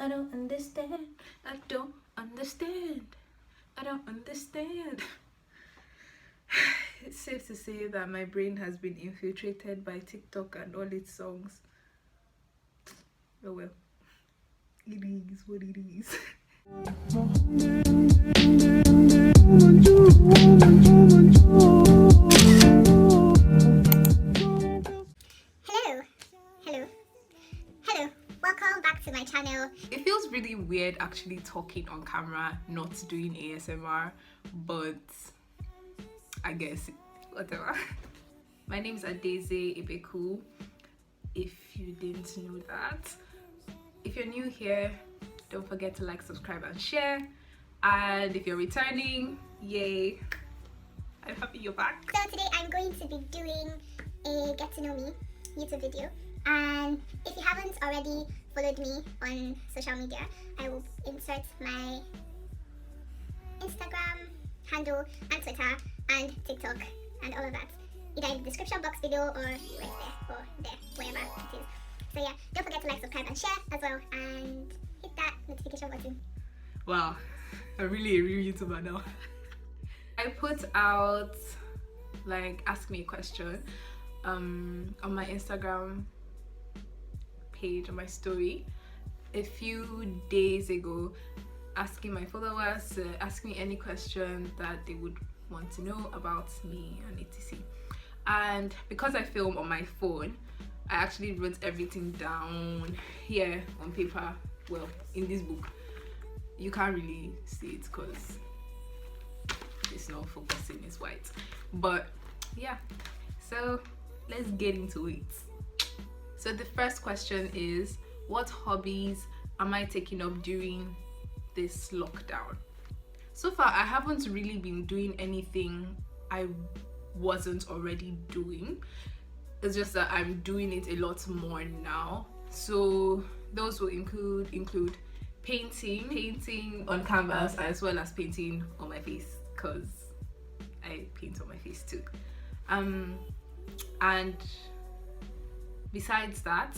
I don't understand. I don't understand. I don't understand. It's safe to say that my brain has been infiltrated by TikTok and all its songs. Oh well, it is what it is. Hello, welcome back to my channel. It feels really weird actually talking on camera, not doing ASMR, but I guess whatever. My name is Daises Ibeku, if you didn't know that. If you're new here, don't forget to like, subscribe and share, and if you're returning, yay, I'm happy you're back. So today I'm going to be doing a get to know me YouTube video, and if you haven't already followed me on social media, I will insert my Instagram handle and Twitter and TikTok and all of that either in the description box below or right there or there, wherever it is. So yeah, don't forget to like, subscribe and share as well, and hit that notification button. Wow, I'm really a real YouTuber now. I put out like ask me a question on my Instagram page, on my story a few days ago, asking my followers to ask me any question that they would want to know about me and etc. And because I film on my phone, I actually wrote everything down here on paper. Well, in this book you can't really see it because it's not focusing, it's white, but yeah, so let's get into it. So the first question is, what hobbies am I taking up during this lockdown? So far I haven't really been doing anything I wasn't already doing. It's just that I'm doing it a lot more now. So those will include painting on canvas, as well as painting on my face, because I paint on my face too. And besides that,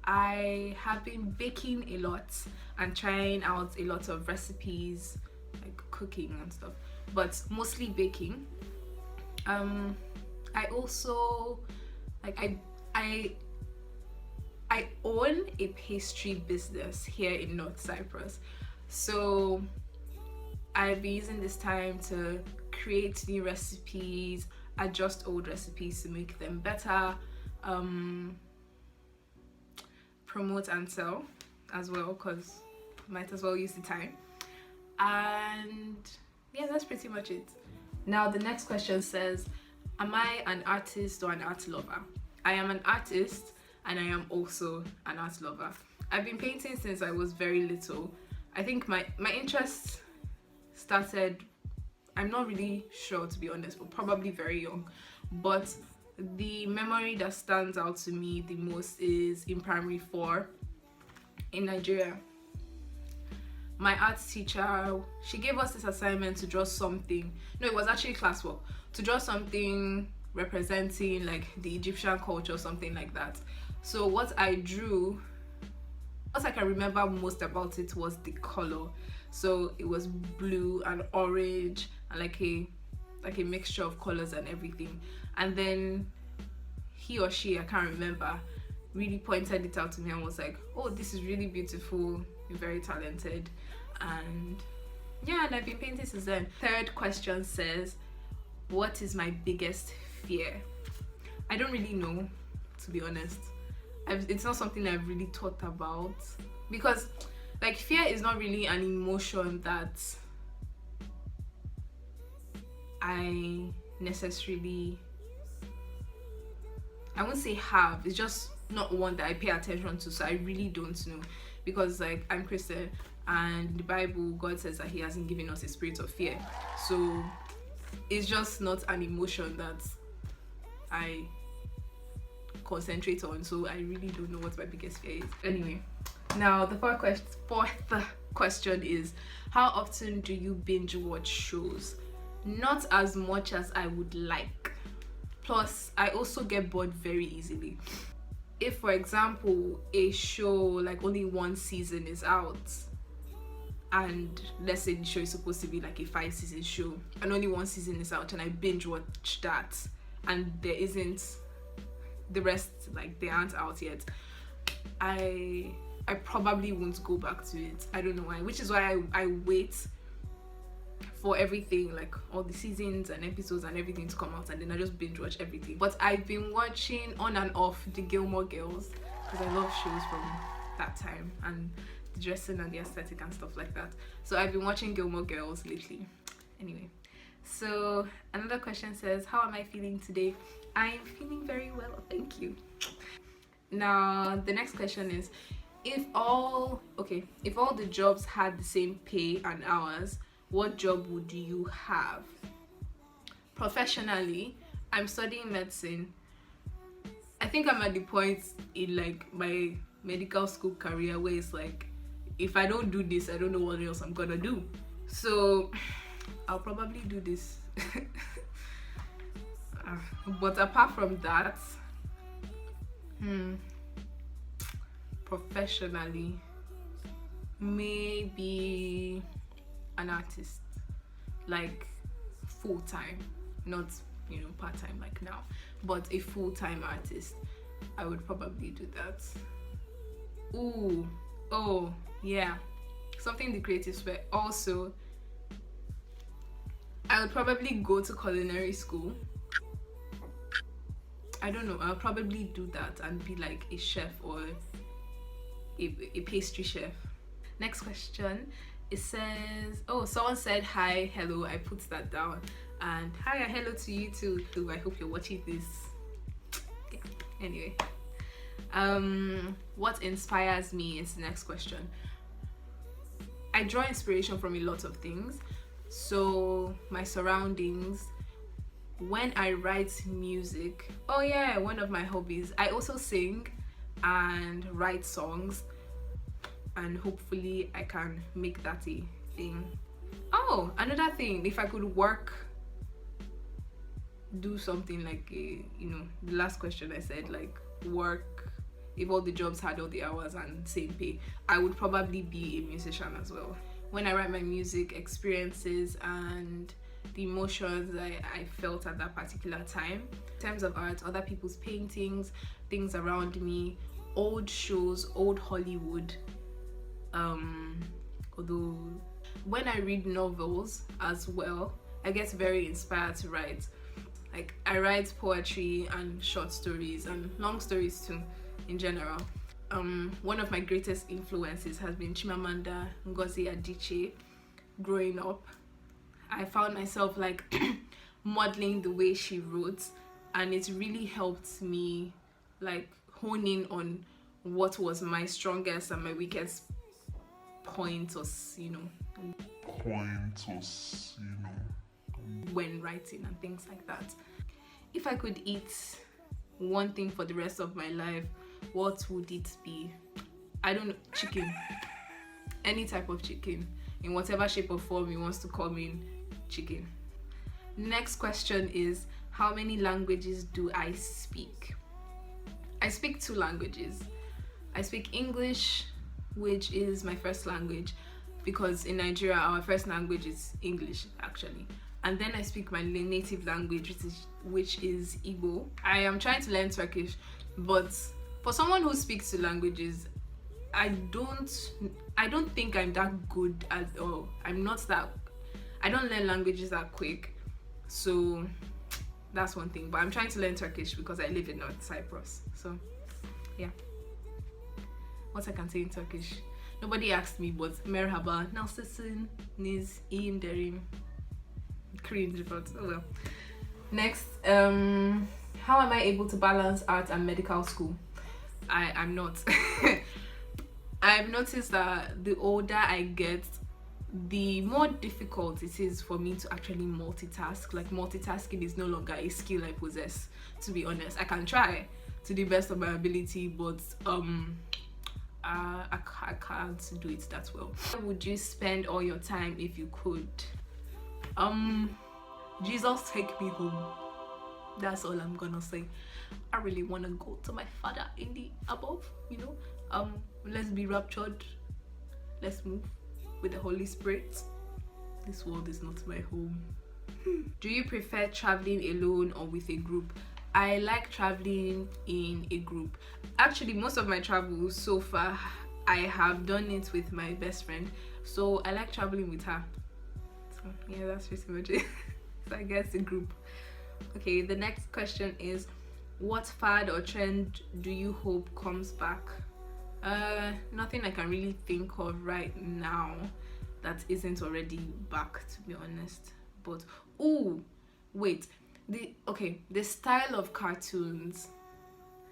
I have been baking a lot and trying out a lot of recipes, like cooking and stuff, but mostly baking. I also I own a pastry business here in North Cyprus, so I've been using this time to create new recipes, adjust old recipes to make them better, promote and sell as well, because might as well use the time. And yeah, that's pretty much it. Now the next question says, am I an artist or an art lover? I am an artist, and I am also an art lover. I've been painting since I was very little. I think my interest started, I'm not really sure to be honest, but probably very young. But the memory that stands out to me the most is in primary 4 in Nigeria. My art teacher, she gave us this assignment to draw something. No, it was actually classwork, to draw something representing like the Egyptian culture or something like that. So what I drew, what I can remember most about it was the color. So it was blue and orange and like a mixture of colors and everything. And then he or she, I can't remember, really pointed it out to me and was like, oh, this is really beautiful, you're very talented. And yeah, and I've been painting since then. Third question says, what is my biggest fear? I don't really know, to be honest. It's not something I've really thought about, because like fear is not really an emotion that I necessarily, I won't say have, it's just not one that I pay attention to, so I really don't know. Because like I'm Christian, and in the Bible God says that he hasn't given us a spirit of fear, so it's just not an emotion that I concentrate on, so I really don't know what my biggest fear is. Anyway, now the fourth question is, how often do you binge watch shows? Not as much as I would like. Plus, I also get bored very easily. if for example a show like only one season is out, and let's say the show is supposed to be like a 5-season show and only one season is out, and I binge watch that and there isn't the rest, like they aren't out yet, I probably won't go back to it. I don't know why, which is why I wait for everything, like all the seasons and episodes and everything to come out, and then I just binge watch everything. But I've been watching on and off the Gilmore Girls because I love shows from that time and the dressing and the aesthetic and stuff like that. So I've been watching Gilmore Girls lately. Anyway, so another question says, how am I feeling today? I am feeling very well, thank you. Now the next question is, if all the jobs had the same pay and hours, what job would you have? Professionally, I'm studying medicine. I think I'm at the point in like my medical school career where it's like, if I don't do this, I don't know what else I'm gonna do. So I'll probably do this. But apart from that, professionally, maybe an artist, like full-time, not part-time like now, but a full-time artist. I would probably do that. Oh yeah, something the creative sphere. Also, I would probably go to culinary school. I don't know, I'll probably do that and be like a chef or a pastry chef. Next question, it says, oh, someone said hi, hello, I put that down, and hi and hello to you too. I hope you're watching this. Yeah. Anyway, what inspires me is the next question. I draw inspiration from a lot of things, so my surroundings. When I write music, oh yeah, one of my hobbies, I also sing and write songs, and hopefully I can make that a thing. Oh, another thing, if I could do something like the last question I said, like work, if all the jobs had all the hours and same pay, I would probably be a musician as well. When I write my music, experiences and the emotions I felt at that particular time. In terms of art, other people's paintings, things around me, old shows, old Hollywood. Although when I read novels as well, I get very inspired to write. Like I write poetry and short stories and long stories too in general. One of my greatest influences has been Chimamanda Ngozi Adichie. Growing up, I found myself like modeling the way she wrote, and it really helped me like hone in on what was my strongest and my weakest point, or when writing and things like that. If I could eat one thing for the rest of my life, what would it be? I don't know, chicken. Any type of chicken, in whatever shape or form he wants to come in, chicken. Next question is, how many languages do I speak? I speak 2 languages. I speak English, which is my first language, because in Nigeria our first language is English actually. And then I speak my native language, which is Igbo. I am trying to learn Turkish, but for someone who speaks 2 languages, I don't think I'm that good at all. I don't learn languages that quick, so that's one thing. But I'm trying to learn Turkish because I live in North Cyprus. So yeah, what I can say in Turkish, nobody asked me, but merhaba, nasılsın, niz, iyiyim derim. Cringe, but oh well. Next, how am I able to balance art and medical school? I'm not. I've noticed that the older I get, the more difficult it is for me to actually multitask. Like multitasking is no longer a skill I possess, to be honest. I can try to the best of my ability, but I can't do it that well. Where would you spend all your time if you could? Jesus, take me home. That's all I'm gonna say. I really want to go to my father in the above, let's be raptured, let's move with the Holy Spirit. This world is not my home. Do you prefer traveling alone or with a group? I like traveling in a group. Actually, most of my travels so far, I have done it with my best friend, so I like traveling with her. So yeah, that's pretty much it. So I guess a group. Okay, the next question is, what fad or trend do you hope comes back? Nothing I can really think of right now that isn't already back, to be honest. But wait, the style of cartoons,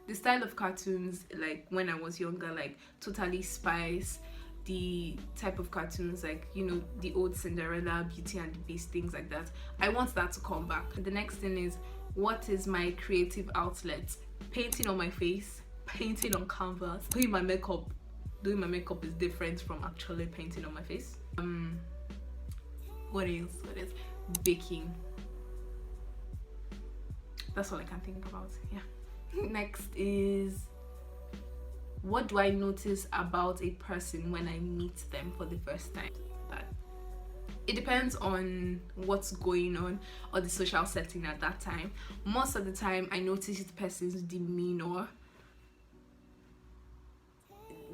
like when I was younger, like Totally Spice, the type of cartoons like, the old Cinderella, Beauty and the Beast, things like that. I want that to come back. The next thing is, what is my creative outlet? Painting on my face, painting on canvas, doing my makeup. Doing my makeup is different from actually painting on my face. What is baking. That's all I can think about. Yeah. Next is, what do I notice about a person when I meet them for the first time? It depends on what's going on or the social setting at that time. Most of the time, I notice the person's demeanor.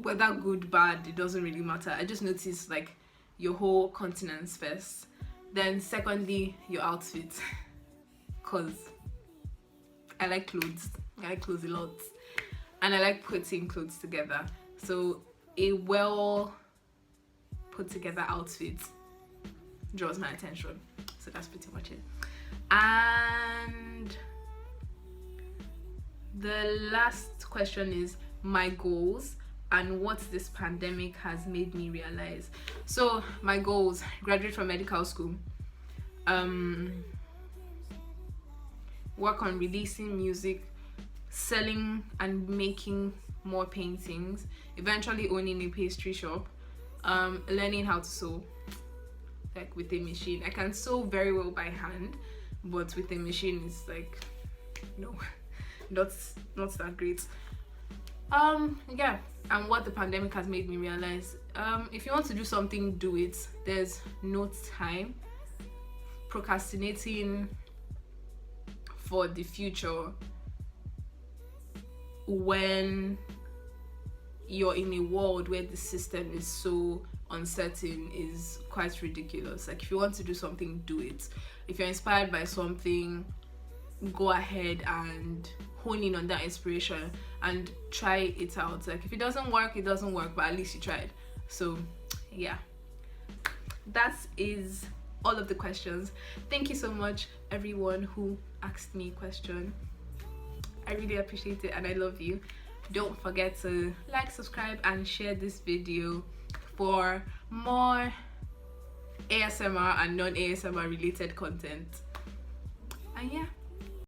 Whether good, bad, it doesn't really matter. I just notice like your whole countenance first. Then secondly, your outfit. Because I like clothes. I like clothes a lot. And I like putting clothes together. So a well put together outfit draws my attention. So that's pretty much it. And the last question is my goals and what this pandemic has made me realize. So my goals: graduate from medical school, work on releasing music, selling and making more paintings, eventually owning a pastry shop, learning how to sew, like with a machine. I can sew very well by hand, but with a machine it's like, no, not that great. Yeah, and what the pandemic has made me realize, if you want to do something, do it. There's no time. Procrastinating for the future when you're in a world where the system is so uncertain is quite ridiculous. Like, if you want to do something, do it. If you're inspired by something, go ahead and hone in on that inspiration and try it out. Like, if it doesn't work, it doesn't work, but at least you tried. So yeah, that is all of the questions. Thank you so much everyone who asked me a question. I really appreciate it and I love you. Don't forget to like, subscribe and share this video for more ASMR and non-ASMR related content. And yeah,